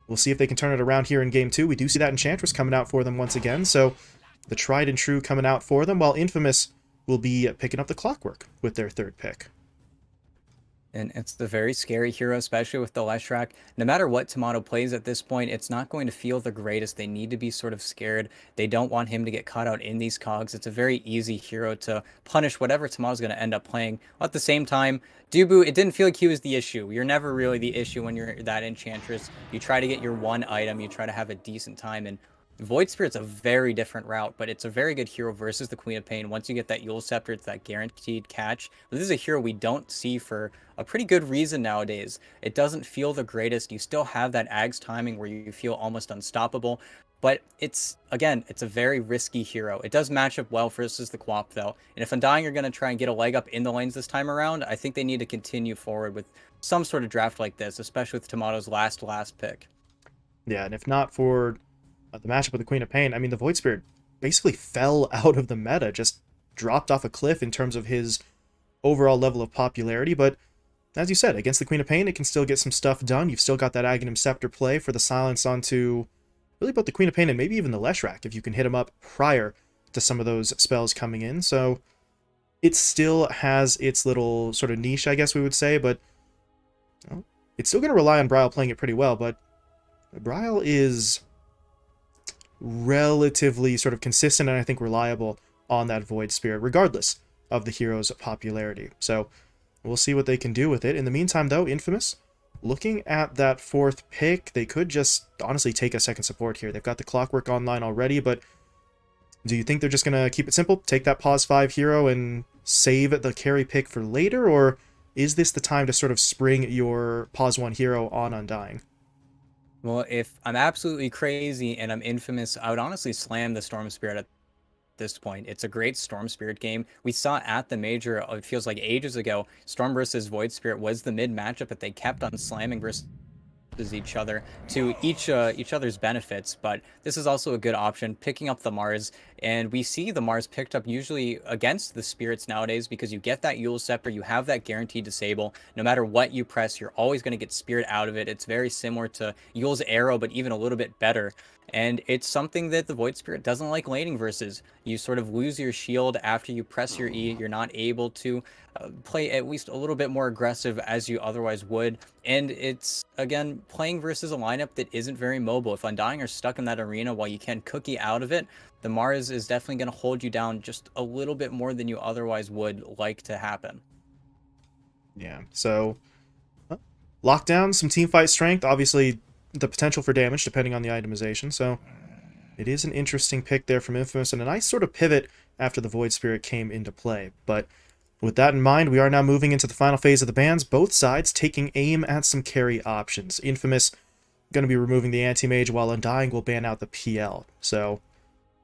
We'll see if they can turn it around here in game two. We do see that Enchantress coming out for them once again, so the tried and true coming out for them, while Infamous will be picking up the Clockwork with their third pick. And it's the very scary hero, especially with the Leshrac. No matter what Tomato plays at this point, it's not going to feel the greatest. They need to be sort of scared. They don't want him to get caught out in these cogs. It's a very easy hero to punish whatever Tomato's going to end up playing. At the same time, Dubu, it didn't feel like he was the issue. You're never really the issue when you're that Enchantress. You try to get your one item, you try to have a decent time, and Void Spirit's a very different route, but it's a very good hero versus the Queen of Pain. Once you get that Yule Scepter, it's that guaranteed catch. But this is a hero we don't see for a pretty good reason nowadays. It doesn't feel the greatest. You still have that Ags timing where you feel almost unstoppable. But it's, again, it's a very risky hero. It does match up well versus the Quap, though. And if Undying are going to try and get a leg up in the lanes this time around, I think they need to continue forward with some sort of draft like this, especially with Tomato's last pick. Yeah, and if not for the matchup with the Queen of Pain, I mean, the Void Spirit basically fell out of the meta, just dropped off a cliff in terms of his overall level of popularity. But as you said, against the Queen of Pain, it can still get some stuff done. You've still got that Aghanim Scepter play for the silence onto really both the Queen of Pain and maybe even the Leshrac if you can hit him up prior to some of those spells coming in. So it still has its little sort of niche, I guess we would say, but well, it's still going to rely on Bryle playing it pretty well. But Bryle is relatively sort of consistent and I think reliable on that Void Spirit, regardless of the hero's popularity. So we'll see what they can do with it. In the meantime, though, Infamous, looking at that fourth pick, they could just honestly take a second support here. They've got the Clockwork online already, but do you think they're just going to keep it simple, take that pause 5 hero and save the carry pick for later, or is this the time to sort of spring your pause 1 hero on Undying? Well, if I'm absolutely crazy and I'm Infamous, I would honestly slam the Storm Spirit at this point. It's a great Storm Spirit game. We saw at the major, it feels like ages ago, Storm versus Void Spirit was the mid matchup that they kept on slamming versus each other to each other's benefits. But this is also a good option, picking up the Mars, and we see the Mars picked up usually against the spirits nowadays because you get that Yule Scepter, you have that guaranteed disable. No matter what you press, you're always going to get spirit out of it. It's very similar to Yule's arrow, but even a little bit better. And it's something that the Void Spirit doesn't like laning versus. You sort of lose your shield after you press your E. You're not able to play at least a little bit more aggressive as you otherwise would. And it's, again, playing versus a lineup that isn't very mobile. If Undying are stuck in that arena while you can cookie out of it, the Mars is definitely going to hold you down just a little bit more than you otherwise would like to happen. Yeah, so lockdown, some team fight strength, obviously the potential for damage depending on the itemization. So it is an interesting pick there from Infamous and a nice sort of pivot after the Void Spirit came into play. But with that in mind, we are now moving into the final phase of the bans, both sides taking aim at some carry options. Infamous going to be removing the Anti-Mage, while Undying will ban out the PL. So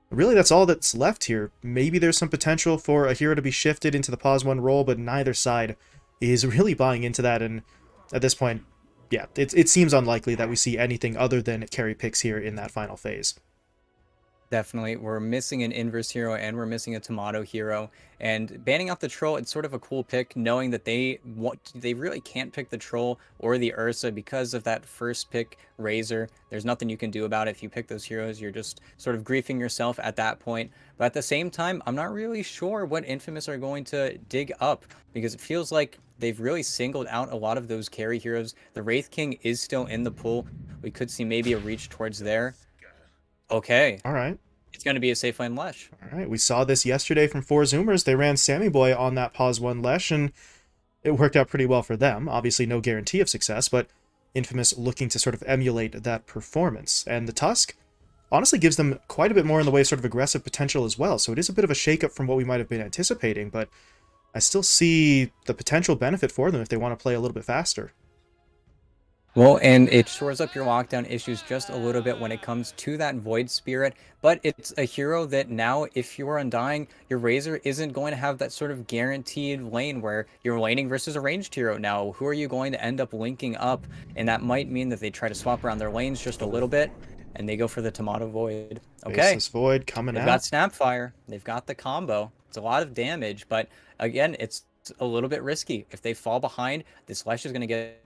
really that's all that's left here. Maybe there's some potential for a hero to be shifted into the pause 1 role, but neither side is really buying into that, and at this point, yeah, it seems unlikely that we see anything other than carry picks here in that final phase. Definitely. We're missing an inverse hero and we're missing a tomato hero. And banning out the troll, it's sort of a cool pick, knowing that they really can't pick the troll or the Ursa because of that first pick, Razor. There's nothing you can do about it. If you pick those heroes, you're just sort of griefing yourself at that point. But at the same time, I'm not really sure what Infamous are going to dig up because it feels like they've really singled out a lot of those carry heroes. The Wraith King is still in the pool. We could see maybe a reach towards there. Okay, All right. it's going to be a safe lane Lesh. All right, we saw this yesterday from 4Zoomers. They ran Sammy Boy on that pause 1 Lesh, and it worked out pretty well for them. Obviously, no guarantee of success, but Infamous looking to sort of emulate that performance. And the Tusk honestly gives them quite a bit more in the way of sort of aggressive potential as well. So it is a bit of a shakeup from what we might have been anticipating, but I still see the potential benefit for them if they want to play a little bit faster. Well, and it shores up your lockdown issues just a little bit when it comes to that Void Spirit, but it's a hero that now, if you're Undying, your Razor isn't going to have that sort of guaranteed lane where you're laning versus a ranged hero. Now, who are you going to end up linking up? And that might mean that they try to swap around their lanes just a little bit, and they go for the Tomato Void. Okay, Faceless Void coming they've got out. Snapfire, they've got the combo. It's a lot of damage, but again, it's a little bit risky. If they fall behind, this Lesh is going to get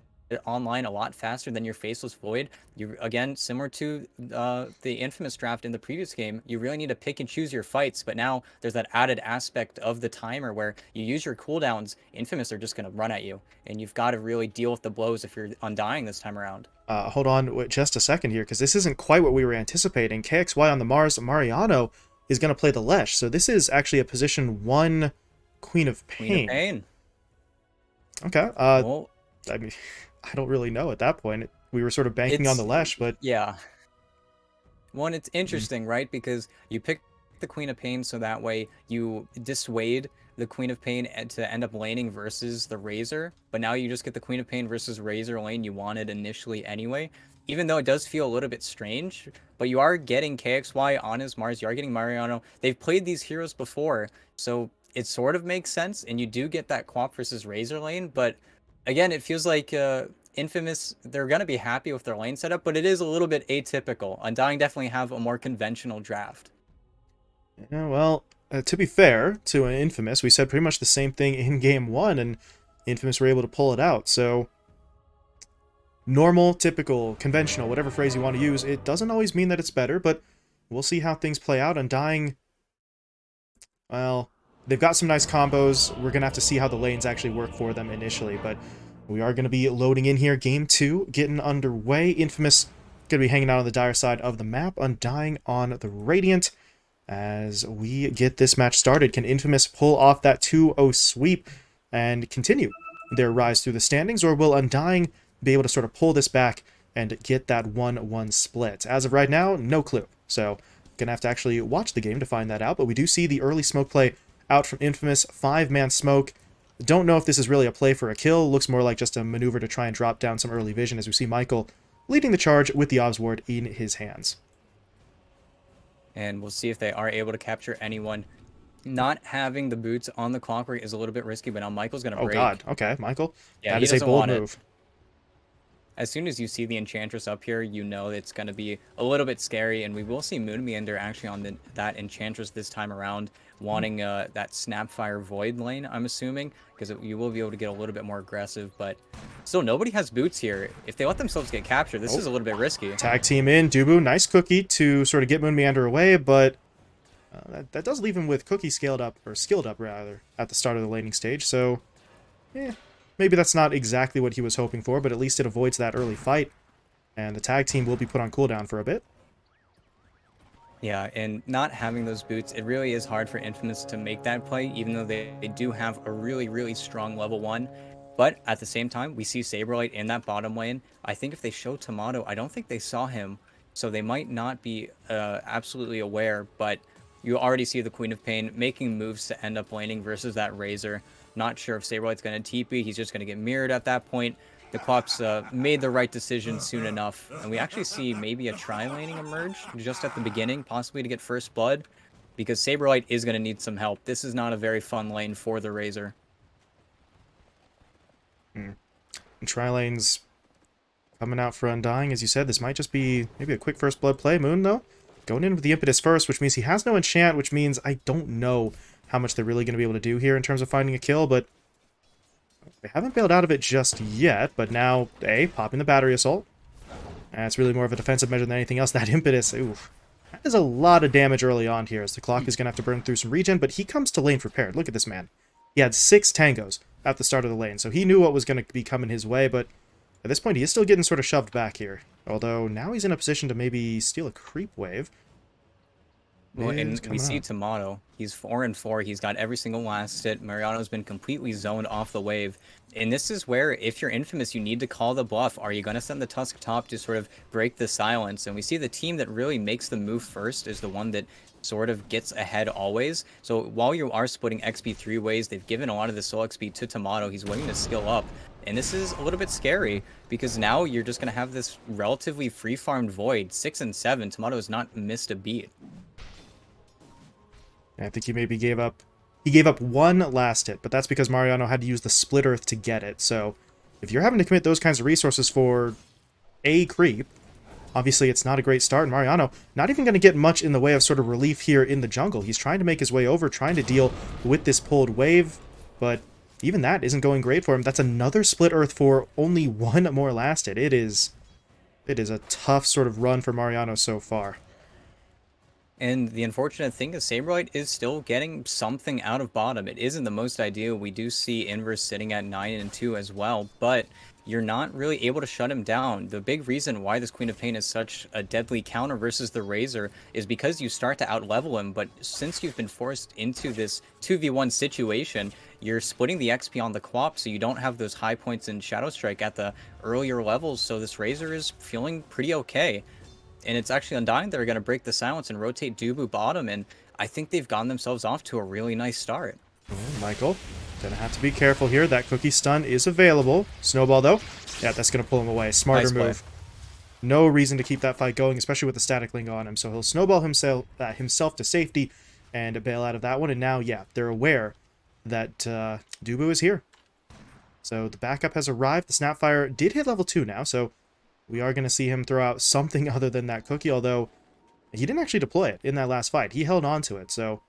online a lot faster than your Faceless Void. You again, similar to the Infamous draft in the previous game, you really need to pick and choose your fights. But now there's that added aspect of the timer where you use your cooldowns. Infamous are just going to run at you, and you've got to really deal with the blows if you're Undying this time around. Hold on just a second here, because this isn't quite what we were anticipating. KXY on the Mars, Mariano is going to play the Lesh, so this is actually a position 1 Queen of Pain. Queen of Pain. Okay. Well, I mean, I don't really know at that point. We were sort of banking on the Lesh, but yeah. One, it's interesting, right? Because you pick the Queen of Pain so that way you dissuade the Queen of Pain to end up laning versus the Razor, but now you just get the Queen of Pain versus Razor lane you wanted initially anyway. Even though it does feel a little bit strange, but you are getting KXY on his Mars, you are getting Mariano. They've played these heroes before, so it sort of makes sense, and you do get that Quap versus Razor lane, but again, it feels like Infamous, they're going to be happy with their lane setup, but it is a little bit atypical. Undying definitely have a more conventional draft. yeah, well, to be fair to Infamous, we said pretty much the same thing in Game 1, and Infamous were able to pull it out. So, normal, typical, conventional, whatever phrase you want to use, it doesn't always mean that it's better, but we'll see how things play out. Undying, well, they've got some nice combos. We're going to have to see how the lanes actually work for them initially, but we are going to be loading in here. Game 2 getting underway. Infamous going to be hanging out on the dire side of the map. Undying on the Radiant. As we get this match started, can Infamous pull off that 2-0 sweep and continue their rise through the standings, or will Undying be able to sort of pull this back and get that 1-1 split? As of right now, no clue. So, gonna have to actually watch the game to find that out, but we do see the early smoke play out from Infamous. 5-man smoke. Don't know if this is really a play for a kill. Looks more like just a maneuver to try and drop down some early vision, as we see Michael leading the charge with the Obs Ward in his hands. And we'll see if they are able to capture anyone. Not having the boots on the clockwork is a little bit risky, but now Michael's going to break. Oh god, okay, Michael. Yeah, that he is a doesn't bold want it. move. As soon as you see the Enchantress up here, you know it's going to be a little bit scary, and we will see Moonmeander actually on that Enchantress this time around, wanting that Snapfire Void lane, I'm assuming, because you will be able to get a little bit more aggressive, but still, nobody has boots here. If they let themselves get captured, this is a little bit risky. Tag team in, Dubu, nice Cookie to sort of get Moonmeander away, but that does leave him with Cookie scaled up, or skilled up rather, at the start of the laning stage, so maybe that's not exactly what he was hoping for, but at least it avoids that early fight, and the tag team will be put on cooldown for a bit. Yeah, and not having those boots, it really is hard for Infamous to make that play, even though they do have a really, really strong level 1. But at the same time, we see Saberlight in that bottom lane. I think if they show Tomato, I don't think they saw him, so they might not be absolutely aware, but you already see the Queen of Pain making moves to end up laning versus that Razor. Not sure if Saberlight's going to TP, he's just going to get mirrored at that point. The Quaps made the right decision soon enough, and we actually see maybe a tri-laning emerge just at the beginning, possibly to get first blood, because Saberlight is going to need some help. This is not a very fun lane for the Razor. And tri-lanes coming out for Undying, as you said. This might just be maybe a quick first blood play. Moon, though, going in with the impetus first, which means he has no enchant, which means I don't know how much they're really going to be able to do here in terms of finding a kill, but they haven't bailed out of it just yet. But now, popping the battery assault. And it's really more of a defensive measure than anything else. That impetus, oof. That is a lot of damage early on here, as the clock is going to have to burn through some regen, but he comes to lane prepared. Look at this man. He had 6 tangos at the start of the lane, so he knew what was going to be coming his way, but at this point he is still getting sort of shoved back here. Although now he's in a position to maybe steal a creep wave. Well, and we see Tomato. He's 4-4. He's got every single last hit. Mariano's been completely zoned off the wave. And this is where, if you're Infamous, you need to call the bluff. Are you going to send the Tusk top to sort of break the silence? And we see the team that really makes the move first is the one that sort of gets ahead always. So while you are splitting XP 3 ways, they've given a lot of the soul XP to Tomato. He's waiting to skill up. And this is a little bit scary because now you're just going to have this relatively free-farmed Void. 6 and 7. Tomato has not missed a beat. I think he maybe gave up. He gave up 1 last hit, but that's because Mariano had to use the Split Earth to get it. So if you're having to commit those kinds of resources for a creep, obviously it's not a great start. And Mariano not even going to get much in the way of sort of relief here in the jungle. He's trying to make his way over, trying to deal with this pulled wave, but even that isn't going great for him. That's another split Earth for only one more lasted. It is a tough sort of run for Mariano so far. And the unfortunate thing is Saberlight is still getting something out of bottom. It isn't the most ideal. We do see Inverse sitting at 9 and 2 as well, but you're not really able to shut him down. The big reason why this Queen of Pain is such a deadly counter versus the Razor is because you start to outlevel him, but since you've been forced into this 2v1 situation, you're splitting the XP on the Quap, so you don't have those high points in Shadow Strike at the earlier levels, so this Razor is feeling pretty okay. And it's actually Undying that are going to break the silence and rotate Dubu bottom, and I think they've gotten themselves off to a really nice start. Michael, gonna have to be careful here. That cookie stun is available. Snowball, though, yeah, that's gonna pull him away. Smarter move. No reason to keep that fight going, especially with the static link on him. So he'll snowball himself to safety and bail out of that one. And now, yeah, they're aware that Dubu is here. So the backup has arrived. The Snapfire did hit level 2 now, so we are going to see him throw out something other than that cookie, although he didn't actually deploy it in that last fight. He held on to it, so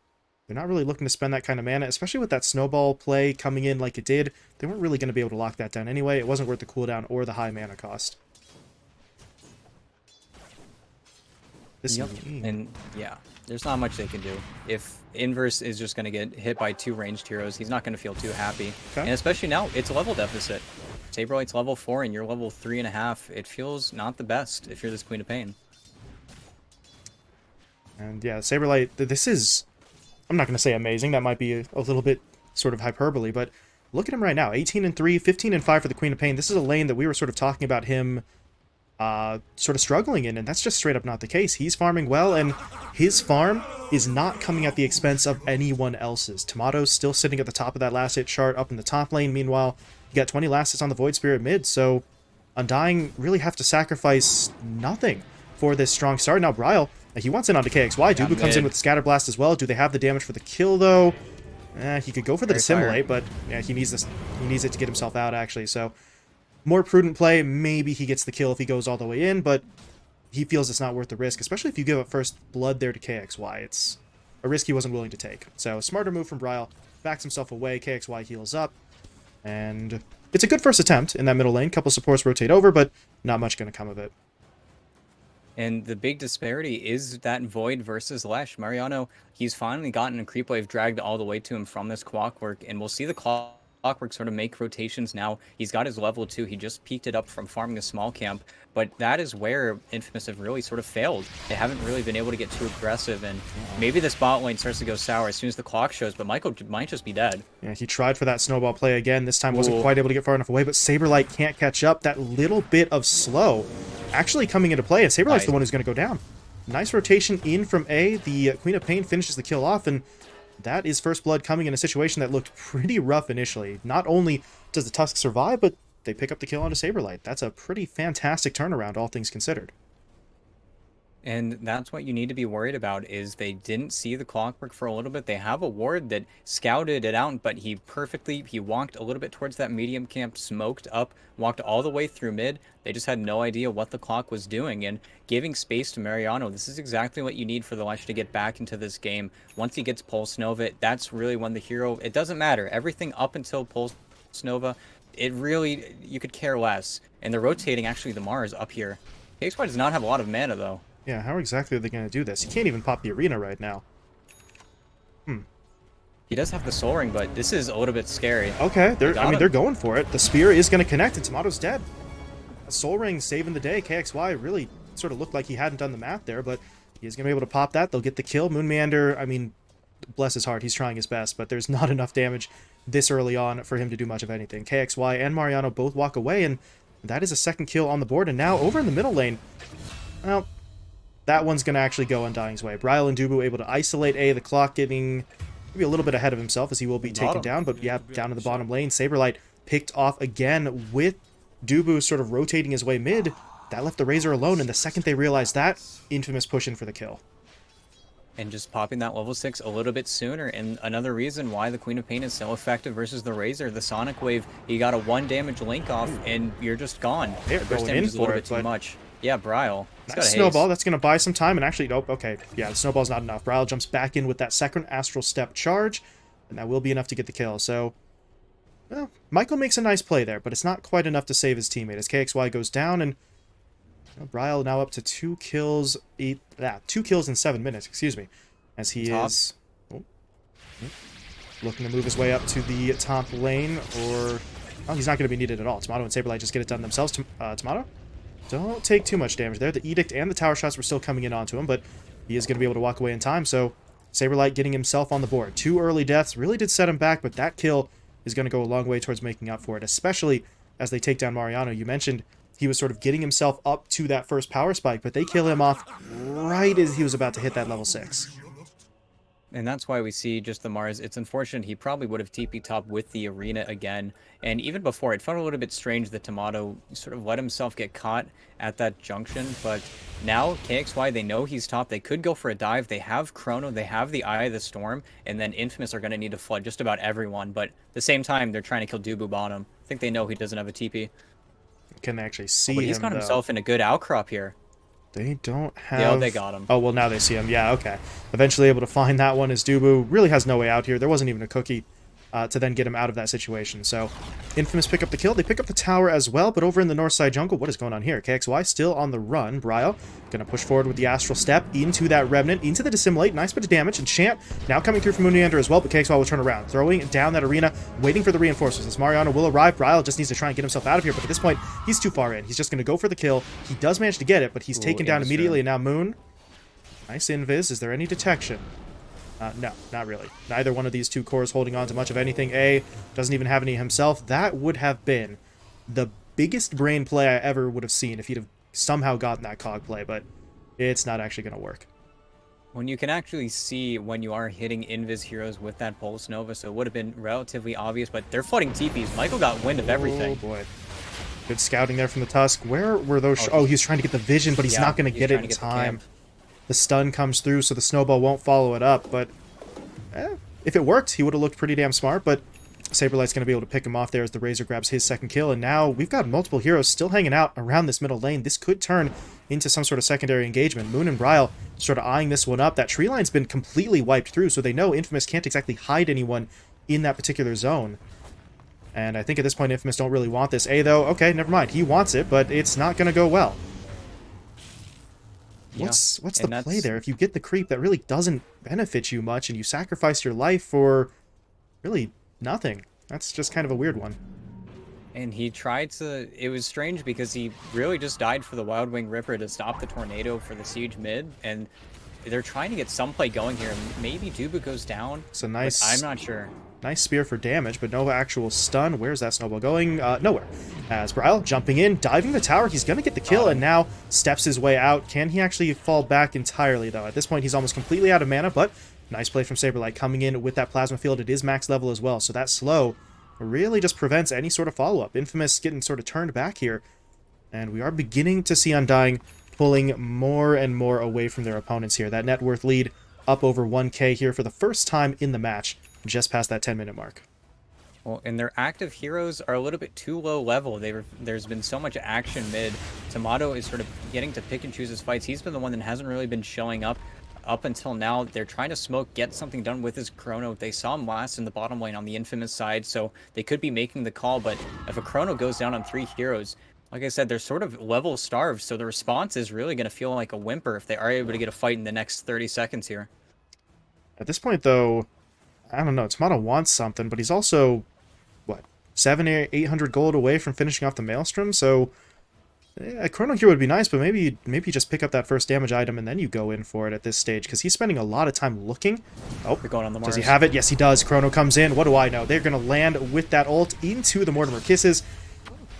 they're not really looking to spend that kind of mana, especially with that snowball play coming in like it did. They weren't really going to be able to lock that down anyway. It wasn't worth the cooldown or the high mana cost. And yeah, there's not much they can do. If Inverse is just going to get hit by 2 ranged heroes, he's not going to feel too happy. Okay. And especially now, it's a level deficit. Saberlight's level 4 and you're level 3.5. It feels not the best if you're this Queen of Pain. And yeah, Saberlight, this is, I'm not going to say amazing. That might be a little bit sort of hyperbole, but look at him right now. 18 and 3, 15 and 5 for the Queen of Pain. This is a lane that we were sort of talking about him sort of struggling in, and that's just straight up not the case. He's farming well, and his farm is not coming at the expense of anyone else's. Tomato's still sitting at the top of that last hit chart up in the top lane. Meanwhile, he got 20 last hits on the Void Spirit mid, so Undying really have to sacrifice nothing for this strong start. Now, Bryle, he wants in onto KXY. Dubu comes in with the Scatter Blast as well. Do they have the damage for the kill, though? He could go for the Dissimulate, but yeah, he needs this. He needs it to get himself out, actually, so more prudent play. Maybe he gets the kill if he goes all the way in, but he feels it's not worth the risk, especially if you give up first blood there to KXY. It's a risk he wasn't willing to take. So, smarter move from Bryle. Backs himself away. KXY heals up. And it's a good first attempt in that middle lane. Couple supports rotate over, but not much going to come of it. And the big disparity is that Void versus Lesh. Mariano, he's finally gotten a creep wave dragged all the way to him from this Clockwork, and we'll see the Clockwork sort of make rotations now. He's got his level 2. He just peaked it up from farming a small camp, but that is where Infamous have really sort of failed. They haven't really been able to get too aggressive, and maybe this bot lane starts to go sour as soon as the clock shows, but Michael might just be dead. Yeah, he tried for that snowball play again. This time wasn't quite able to get far enough away, but Saberlight can't catch up. That little bit of slow actually coming into play, and Saberlight's the one who's going to go down. Nice rotation in from A. The Queen of Pain finishes the kill off, and that is first blood coming in a situation that looked pretty rough initially. Not only does the Tusk survive, but they pick up the kill onto Saberlight. That's a pretty fantastic turnaround, all things considered. And that's what you need to be worried about, is they didn't see the Clockwork for a little bit. They have a ward that scouted it out, but he walked a little bit towards that medium camp, smoked up, walked all the way through mid. They just had no idea what the clock was doing, and giving space to Mariano, this is exactly what you need for the Lesh to get back into this game. Once he gets Pulse Nova, that's really when the hero, it doesn't matter. Everything up until Pulse Nova, it really, you could care less. And they're rotating actually the Mars up here. KXY does not have a lot of mana though. Yeah, how exactly are they going to do this? He can't even pop the arena right now. He does have the Soul Ring, but this is a little bit scary. Okay, they're going for it. The Spear is going to connect, and Tomato's dead. A Soul Ring saving the day. KXY really sort of looked like he hadn't done the math there, but he's going to be able to pop that. They'll get the kill. Moon Meander, I mean, bless his heart, he's trying his best, but there's not enough damage this early on for him to do much of anything. KXY and Mariano both walk away, and that is a second kill on the board. And now over in the middle lane, well, that one's going to actually go Undying's way. Bryle and Dubu able to isolate A. The clock getting maybe a little bit ahead of himself as he will be taken down. But yeah, down in the bottom lane. Saberlight picked off again with Dubu sort of rotating his way mid. That left the Razor alone. And the second they realized that, Infamous pushing for the kill. And just popping that level 6 a little bit sooner. And another reason why the Queen of Pain is so effective versus the Razor. The Sonic Wave, you got a 1 damage link off and you're just gone. They're First going in damage is a for little it, bit too much. Yeah, Bryle. Nice snowball. That's going to buy some time. And actually, nope. Okay. Yeah, the snowball's not enough. Bryle jumps back in with that second Astral Step charge. And that will be enough to get the kill. So, Well, Michael makes a nice play there, but it's not quite enough to save his teammate as KXY goes down, and Bryle now up to 2 kills in 7 minutes, excuse me, as he Top. is looking to move his way up to the top lane, or... Oh, he's not going to be needed at all. Tomato and Saberlight just get it done themselves. Tomato, don't take too much damage there. The Edict and the tower shots were still coming in onto him, but he is going to be able to walk away in time, so Saberlight getting himself on the board. 2 early deaths really did set him back, but that kill is going to go a long way towards making up for it, especially as they take down Mariano. You mentioned he was sort of getting himself up to that first power spike, but they kill him off right as he was about to hit that level 6. And that's why we see just the Mars. It's unfortunate. He probably would have TP top with the arena again. And even before, it felt a little bit strange that Tomato sort of let himself get caught at that junction. But now, KXY, they know he's top. They could go for a dive. They have Chrono. They have the Eye of the Storm. And then Infamous are going to need to flood just about everyone. But at the same time, they're trying to kill Dubu bottom. I think they know he doesn't have a TP. Can they actually see But him, he's got though? himself in a good outcrop here. They don't have... Yeah, they got him. Oh, well, now they see him. Yeah, okay. Eventually able to find that one as Dubu really has no way out here. There wasn't even a cookie to then get him out of that situation. So, Infamous pick up the kill. They pick up the tower as well, but over in the north side jungle, what is going on here? KXY still on the run. Bryle going to push forward with the Astral Step into that Revenant, into the Dissimulate. Nice bit of damage. And Chant now coming through from Undying as well, but KXY will turn around, throwing down that arena, waiting for the reinforcements. As Mariano will arrive, Bryle just needs to try and get himself out of here, but at this point, he's too far in. He's just going to go for the kill. He does manage to get it, but he's taken down immediately, and now Moon. Nice invis. Is there any detection? No, not really. Neither one of these two cores holding on to much of anything. A doesn't even have any himself. That would have been the biggest brain play I ever would have seen if he'd have somehow gotten that cog play, but it's not actually going to work. When you can actually see when you are hitting Invis heroes with that Pulse Nova, so it would have been relatively obvious, but they're flooding TPs. Michael got wind of everything. Oh, boy. Good scouting there from the Tusk. Where were those... Oh, he's trying to get the vision, but he's not going to get it in time. The stun comes through, so the snowball won't follow it up, but if it worked, he would have looked pretty damn smart, but Saberlight's going to be able to pick him off there as the Razor grabs his second kill, and now we've got multiple heroes still hanging out around this middle lane. This could turn into some sort of secondary engagement. Moon and Bryle sort of eyeing this one up. That tree line's been completely wiped through, so they know Infamous can't exactly hide anyone in that particular zone. And I think at this point, Infamous don't really want this. A, though, okay, never mind. He wants it, but it's not going to go well. What's the play there? If you get the creep, that really doesn't benefit you much, and you sacrifice your life for really nothing. That's just kind of a weird one. And he tried to... It was strange because he really just died for the Wild Wing Ripper to stop the tornado for the siege mid, and they're trying to get some play going here. Maybe Dubu goes down. It's a nice... I'm not sure. Nice spear for damage, but no actual stun. Where's that snowball going? Nowhere. As Bryle jumping in, diving the tower, he's going to get the kill, and now steps his way out. Can he actually fall back entirely, though? At this point, he's almost completely out of mana, but nice play from Saberlight coming in with that plasma field. It is max level as well, so that slow really just prevents any sort of follow-up. Infamous getting sort of turned back here, and we are beginning to see Undying pulling more and more away from their opponents here. That net worth lead up over 1k here for the first time in the match, just past that 10-minute mark. Well, and their active heroes are a little bit too low level. There's been so much action mid. Tomato is sort of getting to pick and choose his fights. He's been the one that hasn't really been showing up until now. They're trying to smoke, get something done with his Chrono. They saw him last in the bottom lane on the Infamous side, so they could be making the call, but if a Chrono goes down on 3 heroes, like I said, they're sort of level starved, so the response is really going to feel like a whimper if they are able to get a fight in the next 30 seconds here. At this point, though, I don't know, Tomato wants something, but he's also, what, 700 or 800 gold away from finishing off the Maelstrom, so a Chrono here would be nice, but maybe just pick up that first damage item and then you go in for it at this stage, because he's spending a lot of time looking. Oh, they're going on the Mars. Does he have it? Yes, he does. Chrono comes in. What do I know? They're going to land with that ult into the Mortimer Kisses.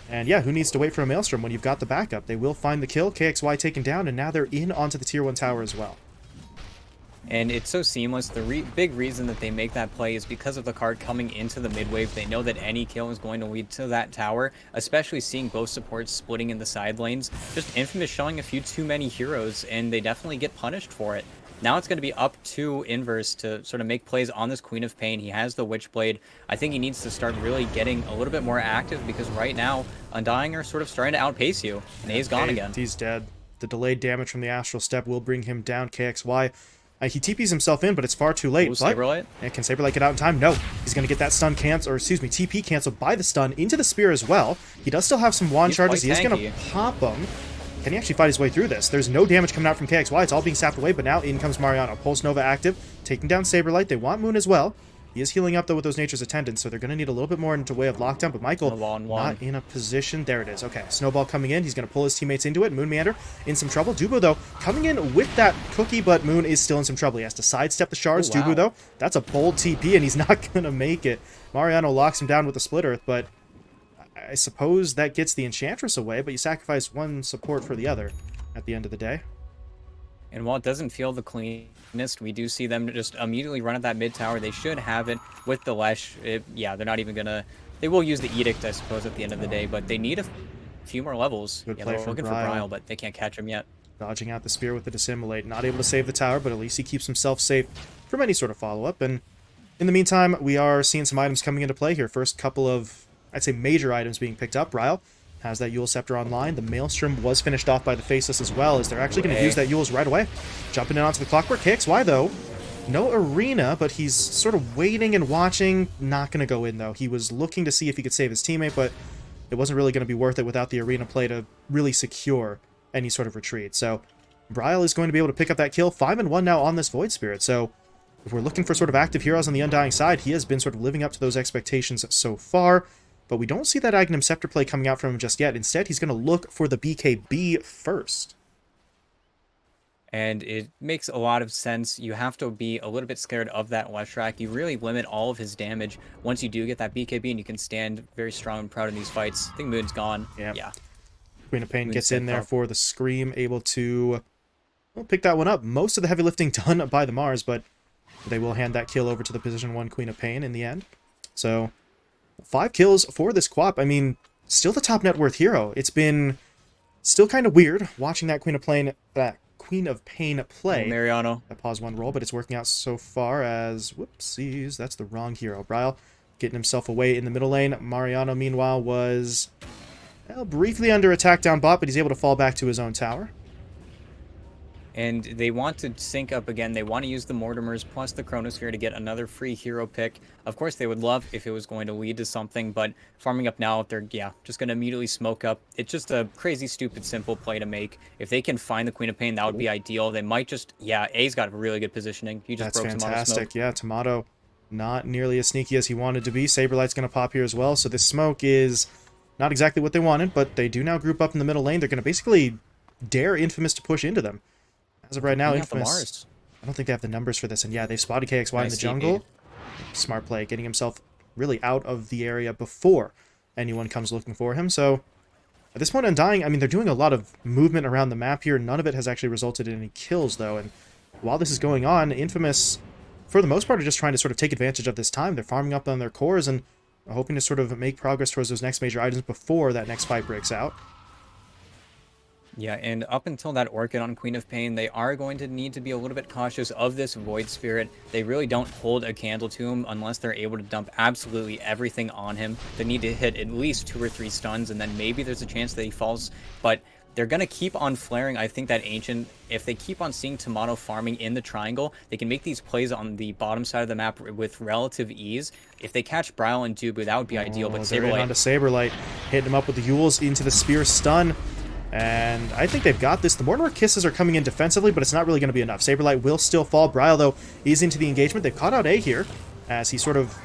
And yeah, who needs to wait for a Maelstrom when you've got the backup? They will find the kill. KXY taken down, and now they're in onto the tier 1 tower as well. And it's so seamless. The big reason that they make that play is because of the card coming into the mid wave. They know that any kill is going to lead to that tower, especially seeing both supports splitting in the side lanes. Just Infamous showing a few too many heroes, and they definitely get punished for it. Now it's going to be up to Inverse to sort of make plays on this Queen of Pain. He has the Witchblade. I think he needs to start really getting a little bit more active, because right now, Undying are sort of starting to outpace you. And A's gone again. He's dead. The delayed damage from the Astral Step will bring him down. KXY He TPs himself in, but it's far too late. Ooh, But Saberlight. can Saberlight get out in time? No. He's going to get that stun cancel, or excuse me, TP canceled by the stun into the spear as well. He does still have some wand He's charges. quite He is going tanky. to pop them. Can he actually fight his way through this? There's no damage coming out from KXY. It's all being sapped away, but now in comes Mariano. Pulse Nova active, taking down Saberlight. They want Moon as well. He is healing up, though, with those Nature's Attendants, so they're going to need a little bit more into way of lockdown, but Michael not in a position. There it is. Okay, Snowball coming in. He's going to pull his teammates into it. Moon Meander in some trouble. Dubu, though, coming in with that cookie, but Moon is still in some trouble. He has to sidestep the shards. Oh, wow. Dubu, though, that's a bold TP, and he's not going to make it. Mariano locks him down with the Split Earth, but I suppose that gets the Enchantress away, but you sacrifice one support for the other at the end of the day. And while it doesn't feel the cleanest, we do see them just immediately run at that mid tower. They should have it with the Lesh. Yeah, they're not even going to... They will use the Edict, I suppose, at the end of the day, but they need a few more levels. Good Yeah, play they're from looking for Bryle. Bryle, but they can't catch him yet. Dodging out the spear with the Dissimulate. Not able to save the tower, but at least he keeps himself safe from any sort of follow-up. And in the meantime, we are seeing some items coming into play here. First couple of, I'd say, major items being picked up. Bryle has that Yule Scepter online. The Maelstrom was finished off by the Faceless as well, as they're actually going to use that Yule's right away. Jumping in onto the Clockwork. KXY, though, no arena, but he's sort of waiting and watching. Not going to go in, though. He was looking to see if he could save his teammate, but it wasn't really going to be worth it without the arena play to really secure any sort of retreat. So Bryle is going to be able to pick up that kill. 5-1 now on this Void Spirit. So if we're looking for sort of active heroes on the Undying side, he has been sort of living up to those expectations so far. But we don't see that Agnum Scepter play coming out from him just yet. Instead, he's going to look for the BKB first. And it makes a lot of sense. You have to be a little bit scared of that Leshrac. You really limit all of his damage once you do get that BKB, and you can stand very strong and proud in these fights. I think Moon's gone. Yeah. Queen of Pain Moon's gets in there up. for the Scream, able to pick that one up. Most of the heavy lifting done by the Mars, but they will hand that kill over to the position 1 Queen of Pain in the end. So 5 kills for this Quap. I mean, still the top net worth hero. It's been still kind of weird watching that Queen of Pain play. Oh, Mariano. I paused one roll, but it's working out so far as... Whoopsies, that's the wrong hero. Bryle getting himself away in the middle lane. Mariano, meanwhile, was briefly under attack down bot, but he's able to fall back to his own tower. And they want to sync up again. They want to use the Mortimers plus the Chronosphere to get another free hero pick. Of course, they would love if it was going to lead to something, but farming up now, they're, just going to immediately smoke up. It's just a crazy, stupid, simple play to make. If they can find the Queen of Pain, that would be ideal. They might just, A's got really good positioning. He just broke fantastic. Tomato's smoke. Yeah, Tomato not nearly as sneaky as he wanted to be. Saberlight's going to pop here as well, so this smoke is not exactly what they wanted, but they do now group up in the middle lane. They're going to basically dare Infamous to push into them. As of right now, Infamous, I don't think they have the numbers for this. And yeah, they've spotted KXY in the jungle. Smart play, getting himself really out of the area before anyone comes looking for him. So at this point, Undying, I mean, they're doing a lot of movement around the map here. None of it has actually resulted in any kills, though. And while this is going on, Infamous, for the most part, are just trying to sort of take advantage of this time. They're farming up on their cores and hoping to sort of make progress towards those next major items before that next fight breaks out. Yeah, and up until that Orchid on Queen of Pain, they are going to need to be a little bit cautious of this Void Spirit. They really don't hold a candle to him unless they're able to dump absolutely everything on him. They need to hit at least 2 or 3 stuns, and then maybe there's a chance that he falls. But they're going to keep on flaring. I think that Ancient, if they keep on seeing Tomato farming in the triangle, they can make these plays on the bottom side of the map with relative ease. If they catch Bryle and Dubu, that would be ideal. But They're in onto Saberlight, hitting him up with the Yules into the spear stun. And I think they've got this. The Mortimer Kisses are coming in defensively, but it's not really going to be enough. Saberlight will still fall. Bryle, though, is into the engagement. They've caught out A here, as he sort of,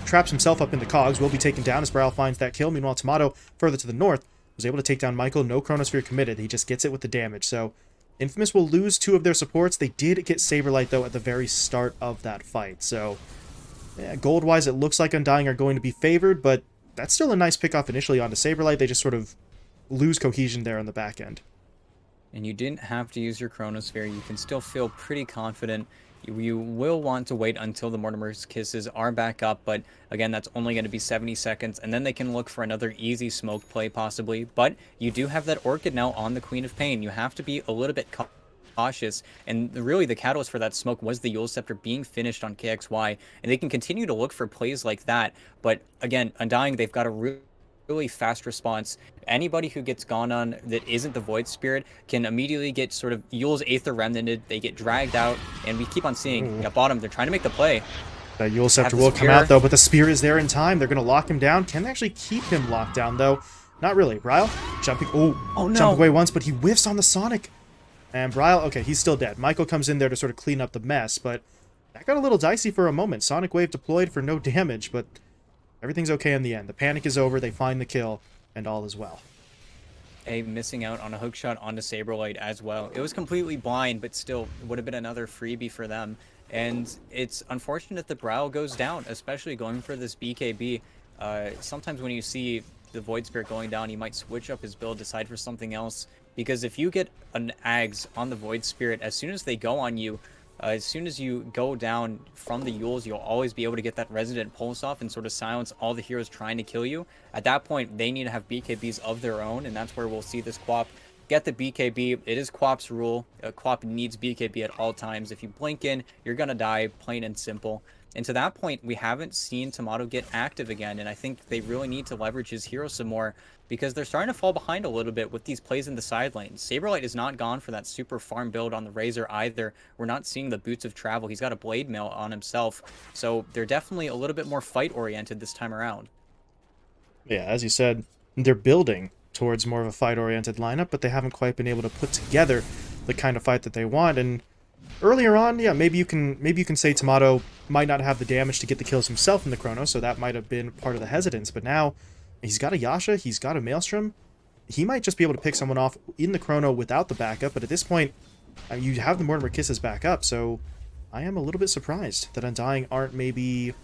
traps himself up in the cogs. Will be taken down as Bryle finds that kill. Meanwhile, Tomato, further to the north, was able to take down Michael. No Chronosphere committed. He just gets it with the damage. So Infamous will lose 2 of their supports. They did get Saberlight, though, at the very start of that fight. So yeah, gold-wise, it looks like Undying are going to be favored, but that's still a nice pick-off initially onto Saberlight. They just sort of lose cohesion there on the back end. And you didn't have to use your Chronosphere. You can still feel pretty confident. You will want to wait until the Mortimer's Kisses are back up, but again, that's only going to be 70 seconds, and then they can look for another easy smoke play possibly. But you do have that Orchid now on the Queen of Pain. You have to be a little bit cautious, and really the catalyst for that smoke was the Yule Scepter being finished on KXY, and they can continue to look for plays like that. But again, Undying, they've got a really really fast response. Anybody who gets gone on that isn't the Void Spirit can immediately get sort of Yule's Aether Remnanted. They get dragged out, and we keep on seeing at bottom, they're trying to make the play. That Yule They have Scepter the will come spear. out, though, but the Spear is there in time. They're going to lock him down. Can they actually keep him locked down, though? Not really. Bryle, jumping... Oh, no. Jumping away once, but he whiffs on the Sonic. And Bryle, okay, he's still dead. Michael comes in there to sort of clean up the mess, but that got a little dicey for a moment. Sonic Wave deployed for no damage, but everything's okay in the end. The panic is over, they find the kill, and all is well. Missing out on a hook shot onto Saberlight as well. It was completely blind, but still would have been another freebie for them. And it's unfortunate that Bryle goes down, especially going for this BKB. Sometimes when you see the Void Spirit going down, he might switch up his build, decide for something else. Because if you get an Ags on the Void Spirit, as soon as they go on you, as soon as you go down from the Yules, you'll always be able to get that Resident Pulse off and sort of silence all the heroes trying to kill you. At that point, they need to have BKBs of their own, and that's where we'll see this Quap get the BKB. It is Quap's rule. Quap needs BKB at all times. If you blink in, you're going to die, plain and simple. And to that point, we haven't seen Tomato get active again, and I think they really need to leverage his hero some more because they're starting to fall behind a little bit with these plays in the side lane. Saberlight is not gone for that super farm build on the Razor either. We're not seeing the Boots of Travel. He's got a Blade Mail on himself, so they're definitely a little bit more fight-oriented this time around. Yeah, as you said, they're building towards more of a fight-oriented lineup, but they haven't quite been able to put together the kind of fight that they want, and earlier on, yeah, maybe you can say Tomato might not have the damage to get the kills himself in the Chrono, so that might have been part of the hesitance. But now, he's got a Yasha, he's got a Maelstrom. He might just be able to pick someone off in the Chrono without the backup, but at this point, you have the Mortimer Kisses back up, so I am a little bit surprised that Undying aren't maybe